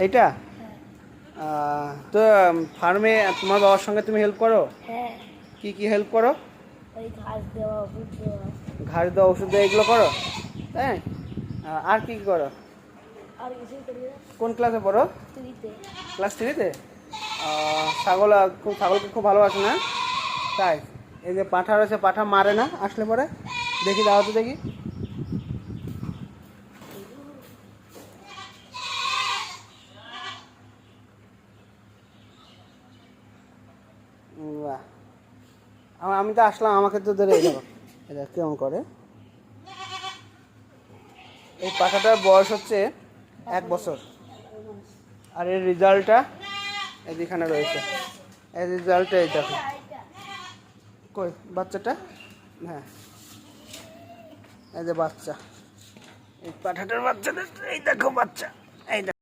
এইটা তো ফার্মে তোমার বাবার সঙ্গে তুমি হেল্প করো? হ্যাঁ। কি হেল্প করো? ওই ঘাস দেওয়া, ওষুধ দেওয়া। ঘাস দেওয়া, ওষুধ দেওয়া, এগুলো করো? হ্যাঁ। আর কি করো? আর কিছুই করি না। কোন ক্লাসে পড়ো? 3-তে। ক্লাস 3-তে? ছাগলকে খুব ভালোবাসো না? তাই? এই যে পাঁঠা রয়েছে, পাঁঠা মারে না আসলে পরে? দেখি, দাও তো দেখি। বাহ, আমি তো আসলাম, আমাকে তো ধরে দেখো এটা কেমন করে। এই পাখাটার বয়স হচ্ছে 1 বছর। আর এর রেজাল্টটা এখানে রয়েছে। এই রেজাল্টটা এই দেখো। কই বাচ্চাটা? হ্যাঁ, এই যে বাচ্চা, এই পাঠাটার বাচ্চাটা, এই দেখো বাচ্চা, এই দেখো।